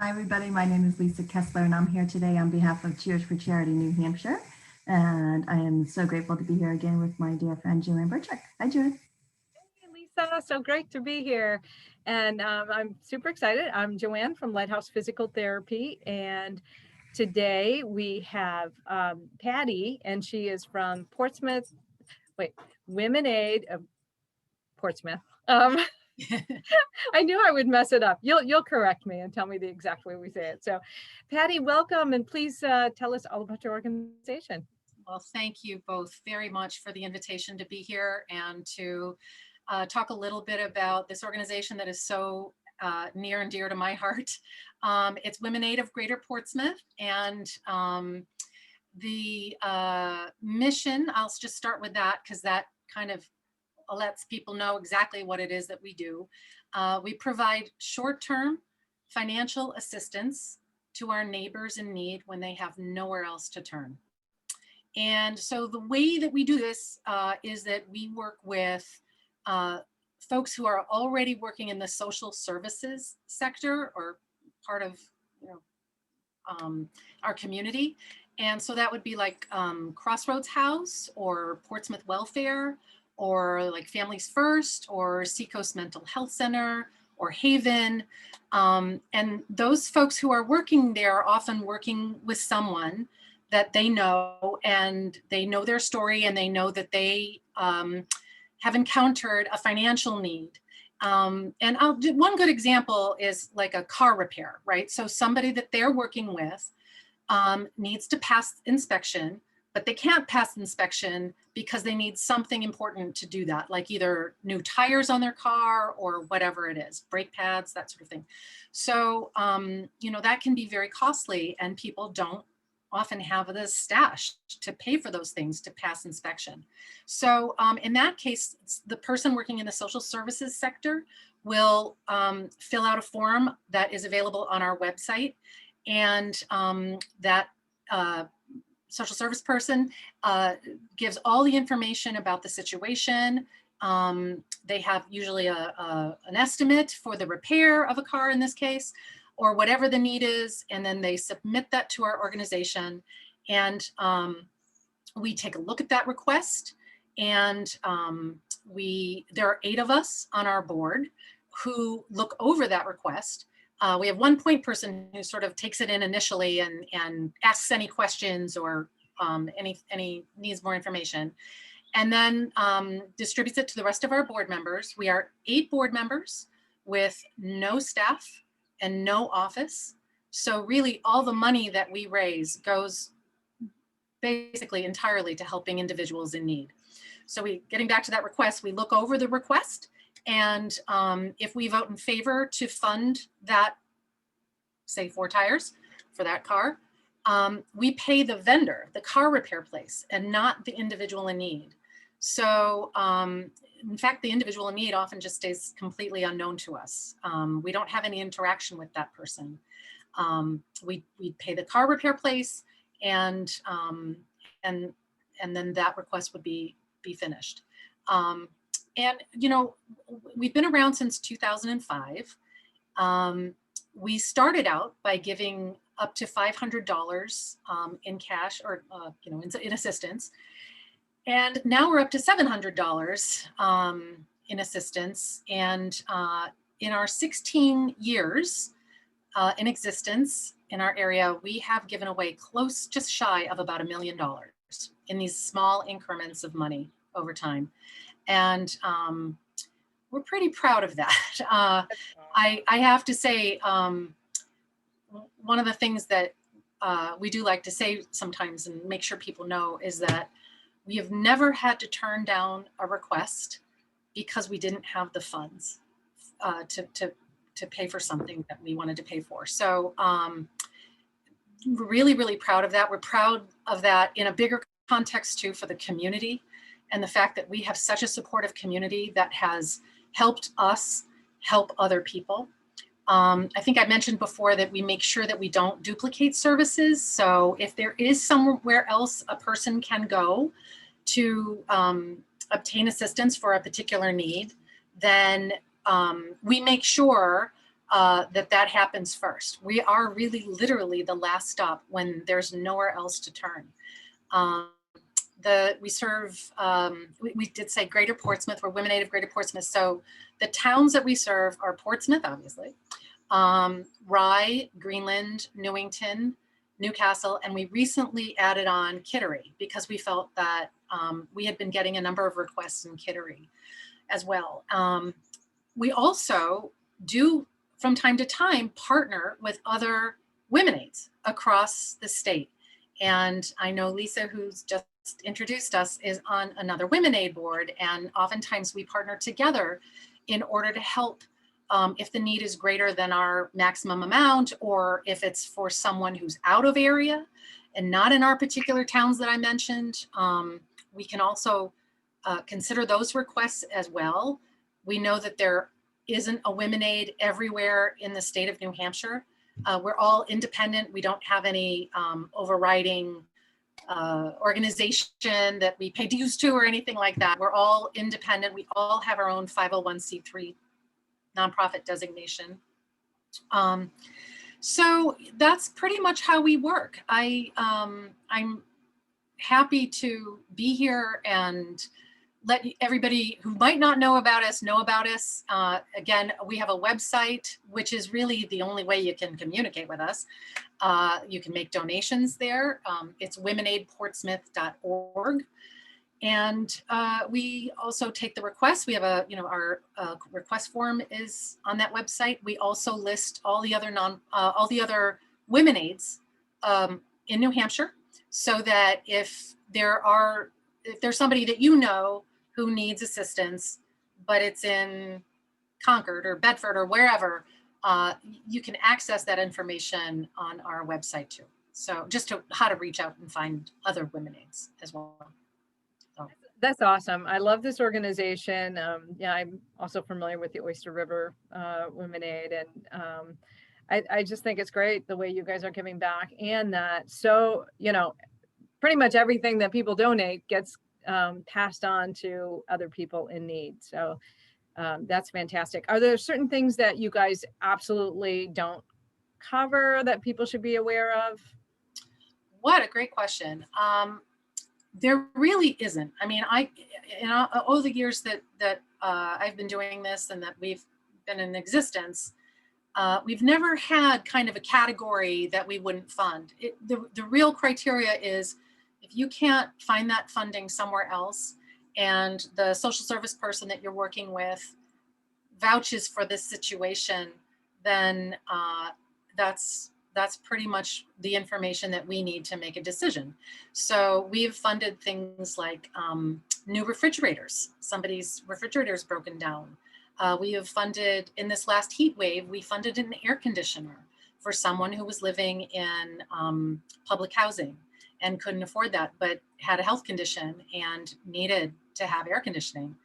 Hi, everybody. My name is Lisa Kessler, and I'm here today on behalf of Cheers for Charity New Hampshire. And I am so grateful to be here again with my dear friend, Joanne Burchuk. Hi, Joanne. Hey, Lisa, so great to be here. And I'm super excited. I'm Joanne from Lighthouse Physical Therapy. And today we have Patty, and she is from Womenaid of Portsmouth. I knew I would mess it up. You'll correct me and tell me the exact way we say it. So, Patty, welcome, and please tell us all about your organization. Well, thank you both very much for the invitation to be here and to talk a little bit about this organization that is so near and dear to my heart. It's Womenaid of Greater Portsmouth, and the mission, I'll just start with that because that kind of lets people know exactly what it is that we do. We provide short-term financial assistance to our neighbors in need when they have nowhere else to turn. And so the way that we do this is that we work with folks who are already working in the social services sector or part of our community. And so that would be like Crossroads House or Portsmouth Welfare or like Families First or Seacoast Mental Health Center or Haven. And those folks who are working there are often working with someone that they know, and they know their story, and they know that they have encountered a financial need. And one good example is like a car repair, right? So somebody that they're working with needs to pass inspection, but they can't pass inspection because they need something important to do that, like either new tires on their car or whatever it is, brake pads, that sort of thing. So, that can be very costly, and people don't often have the stash to pay for those things to pass inspection. So in that case, the person working in the social services sector will fill out a form that is available on our website, and that social service person gives all the information about the situation. They have usually an estimate for the repair of a car in this case, or whatever the need is, and then they submit that to our organization, and we take a look at that request, and there are 8 of us on our board who look over that request. We have one point person who sort of takes it in initially and asks any questions or any needs more information, and then distributes it to the rest of our board members. We are 8 board members with no staff and no office. So really all the money that we raise goes basically entirely to helping individuals in need. So getting back to that request, we look over the request, and if we vote in favor to fund that, say 4 tires for that car, we pay the vendor, the car repair place, and not the individual in need. So in fact, the individual in need often just stays completely unknown to us. We don't have any interaction with that person. We pay the car repair place, and then that request would be finished. And we've been around since 2005. We started out by giving up to $500 in cash or in assistance. And now we're up to $700 in assistance. And in our 16 years in existence in our area, we have given away just shy of about $1 million in these small increments of money over time. And we're pretty proud of that. I have to say, one of the things that we do like to say sometimes and make sure people know is that we have never had to turn down a request because we didn't have the funds to pay for something that we wanted to pay for. So we're really, really proud of that. We're proud of that in a bigger context too for the community, and the fact that we have such a supportive community that has helped us help other people. I think I mentioned before that we make sure that we don't duplicate services. So if there is somewhere else a person can go to obtain assistance for a particular need, then we make sure that happens first. We are really literally the last stop when there's nowhere else to turn. We serve, we did say Greater Portsmouth, we're Womenaid of Greater Portsmouth. So the towns that we serve are Portsmouth, obviously, Rye, Greenland, Newington, Newcastle, and we recently added on Kittery because we felt that we had been getting a number of requests in Kittery as well. We also do from time to time partner with other Womenaids across the state. And I know Lisa, who's just introduced us, is on another Womenaid board. And oftentimes we partner together in order to help if the need is greater than our maximum amount, or if it's for someone who's out of area and not in our particular towns that I mentioned. We can also consider those requests as well. We know that there isn't a Womenaid everywhere in the state of New Hampshire. We're all independent. We don't have any overriding organization that we pay dues to or anything like that. We're all independent. We all have our own 501c3 nonprofit designation. So that's pretty much how we work. I'm happy to be here and let everybody who might not know about us know about us. Again, we have a website, which is really the only way you can communicate with us. You can make donations there. It's womenaidportsmouth.org. And we also take the requests. We have our request form is on that website. We also list all the other Womenaids in New Hampshire, so that if there's somebody that you know who needs assistance, but it's in Concord or Bedford or wherever, you can access that information on our website too. So just how to reach out and find other Womenaids as well. So. That's awesome. I love this organization. Yeah, I'm also familiar with the Oyster River Womenaid, and I just think it's great the way you guys are giving back, and that pretty much everything that people donate gets passed on to other people in need. So that's fantastic. Are there certain things that you guys absolutely don't cover that people should be aware of? What a great question. There really isn't. I mean, over the years that I've been doing this and that we've been in existence, we've never had kind of a category that we wouldn't fund. The real criteria is if you can't find that funding somewhere else and the social service person that you're working with vouches for this situation, then that's pretty much the information that we need to make a decision. So we've funded things like new refrigerators. Somebody's refrigerator is broken down. We have funded, in this last heat wave, we funded an air conditioner for someone who was living in public housing and couldn't afford that, but had a health condition and needed to have air conditioning.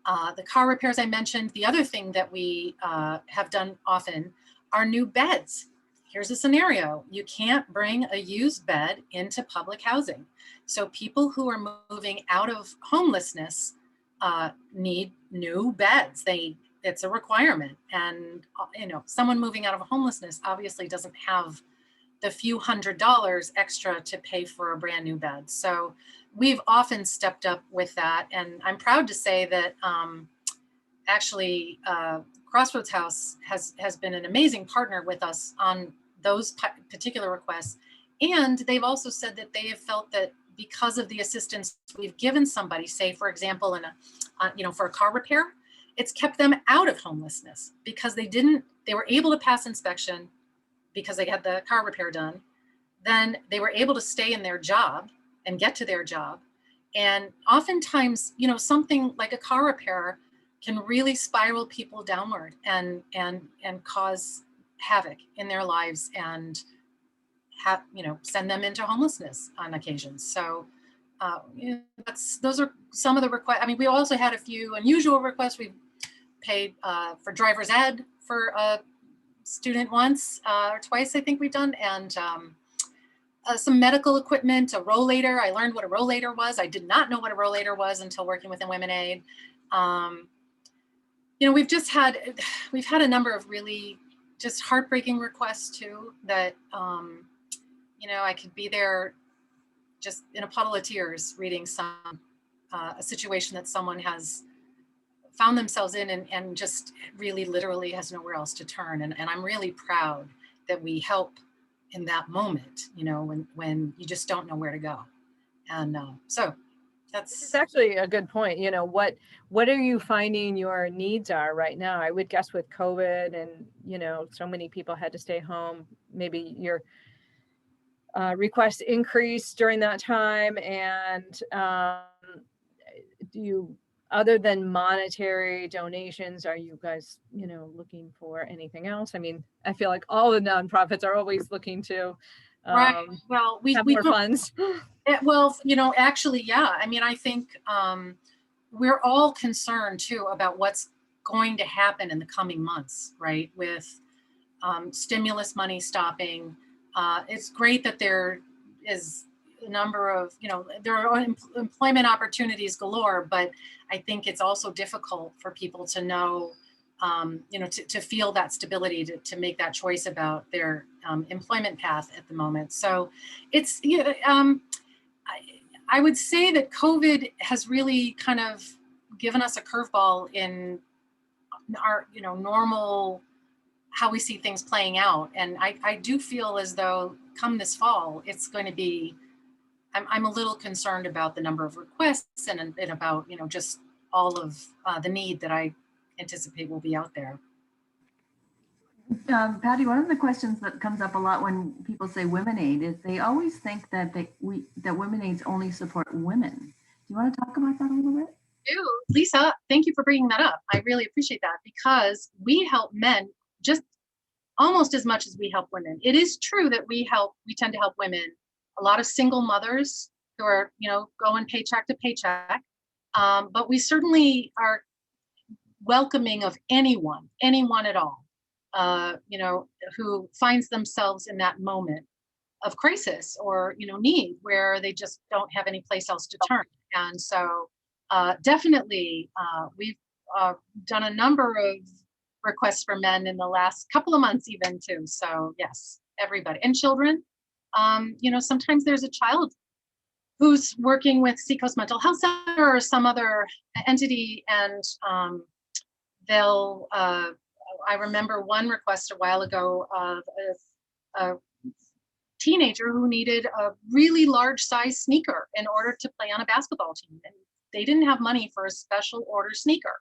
The car repairs I mentioned. The other thing that we have done often are new beds. Here's a scenario. You can't bring a used bed into public housing. So people who are moving out of homelessness need new beds. It's a requirement. And someone moving out of homelessness obviously doesn't have the few $100s extra to pay for a brand new bed. So we've often stepped up with that. And I'm proud to say that actually Crossroads House has been an amazing partner with us on those particular requests. And they've also said that they have felt that because of the assistance we've given somebody, say, for example, for a car repair, it's kept them out of homelessness because they were able to pass inspection because they had the car repair done. Then they were able to stay in their job and get to their job. And oftentimes, something like a car repair can really spiral people downward and cause havoc in their lives and send them into homelessness on occasions. So those are some of the requests. I mean, we also had a few unusual requests. We paid for driver's ed for a student once or twice, I think we've done, and some medical equipment, a rollator. I learned what a rollator was. I did not know what a rollator was until working with the Womenaid. We've had a number of really just heartbreaking requests too, that, I could be there just in a puddle of tears reading a situation that someone has found themselves in, and just really literally has nowhere else to turn. And I'm really proud that we help in that moment, when you just don't know where to go. And so This is that's, actually a good point. What are you finding your needs are right now? I would guess with COVID and, so many people had to stay home, maybe your requests increased during that time. And do you, other than monetary donations, are you guys, looking for anything else? I mean, I feel like all the nonprofits are always looking to right. Well, have we more don't, funds. well, actually, yeah. I mean, I think we're all concerned too about what's going to happen in the coming months, right? With stimulus money stopping. It's great that there is a number of, there are employment opportunities galore, but I think it's also difficult for people to know, to feel that stability, to make that choice about their employment path at the moment. So it's, I would say that COVID has really kind of given us a curveball in our, normal, how we see things playing out. And I do feel as though come this fall, it's going to be, I'm a little concerned about the number of requests and about, just all of the need that I anticipate will be out there. Patty, one of the questions that comes up a lot when people say Womenaid is they always think that that Womenaids only support women. Do you want to talk about that a little bit? Lisa, thank you for bringing that up. I really appreciate that, because we help men just almost as much as we help women. It is true that we tend to help women, a lot of single mothers who are, going paycheck to paycheck. But we certainly are welcoming of anyone at all, who finds themselves in that moment of crisis or, need, where they just don't have any place else to turn. And so definitely we've done a number of requests for men in the last couple of months even too. So yes, everybody, and children. Sometimes there's a child who's working with Seacoast Mental Health Center or some other entity, and they'll, I remember one request a while ago of a teenager who needed a really large size sneaker in order to play on a basketball team. And they didn't have money for a special order sneaker.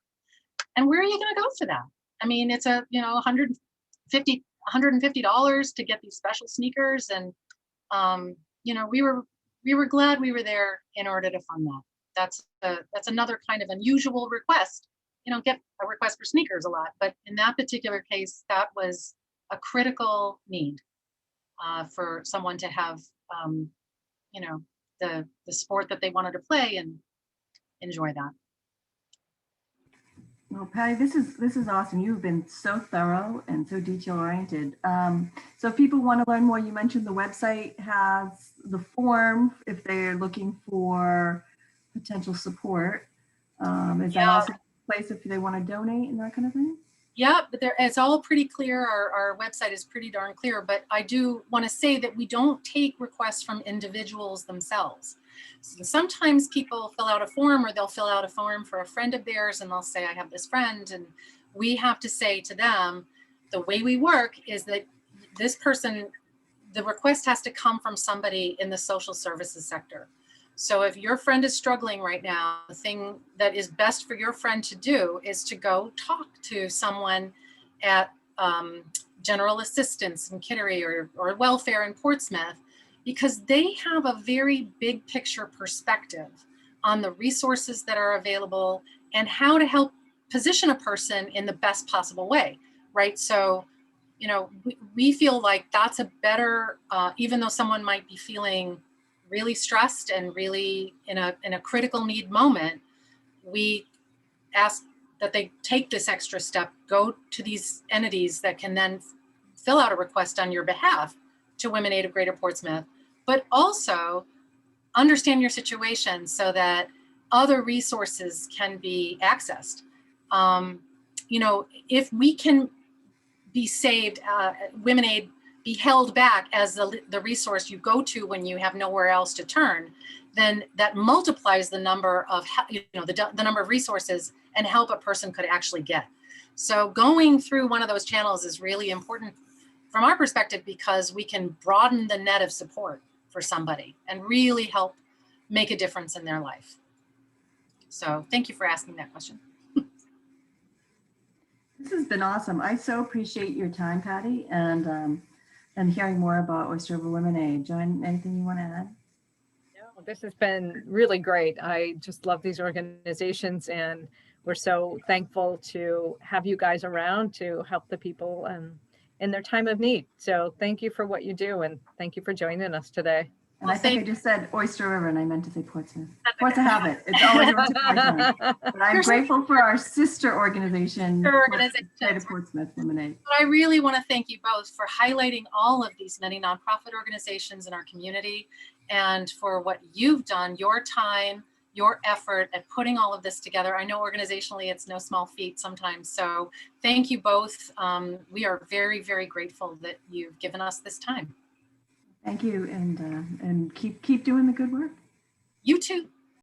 And where are you going to go for that? I mean, it's $150 to get these special sneakers. And, we were glad we were there in order to fund that. That's another kind of unusual request. You don't get a request for sneakers a lot, but in that particular case, that was a critical need for someone to have, the sport that they wanted to play and enjoy that. Well, Patty, this is awesome. You've been so thorough and so detail oriented. So if people want to learn more, you mentioned the website has the form if they're looking for potential support. Is that also a place if they want to donate and that kind of thing? Yeah, but it's all pretty clear. Our website is pretty darn clear, but I do want to say that we don't take requests from individuals themselves. So sometimes people fill out a form, or they'll fill out a form for a friend of theirs, and they'll say, I have this friend, and we have to say to them, the way we work is that this person, the request has to come from somebody in the social services sector. So if your friend is struggling right now, the thing that is best for your friend to do is to go talk to someone at General Assistance in Kittery or welfare in Portsmouth, because they have a very big picture perspective on the resources that are available and how to help position a person in the best possible way, right? So, we feel like that's a better, even though someone might be feeling really stressed and really in a critical need moment, we ask that they take this extra step, go to these entities that can then fill out a request on your behalf to Womenaid of Greater Portsmouth, but also understand your situation so that other resources can be accessed. If we can be saved, Womenaid be held back as the resource you go to when you have nowhere else to turn, then that multiplies the number of, the number of resources and help a person could actually get. So going through one of those channels is really important from our perspective, because we can broaden the net of support for somebody and really help make a difference in their life. So thank you for asking that question. This has been awesome. I so appreciate your time, Patty, and hearing more about Oyster River Womenaid. Joan, anything you want to add? No, this has been really great. I just love these organizations, and we're so thankful to have you guys around to help the people in their time of need. So thank you for what you do, and thank you for joining us today. And I think I just said Oyster River and I meant to say Portsmouth. Force a habit. It's always going to Portsmouth. But I'm grateful for our sister organization, Greater Portsmouth Womenaid. But I really want to thank you both for highlighting all of these many nonprofit organizations in our community, and for what you've done, your time, your effort at putting all of this together. I know organizationally it's no small feat sometimes. So thank you both. We are very, very grateful that you've given us this time. Thank you, and keep doing the good work. You too.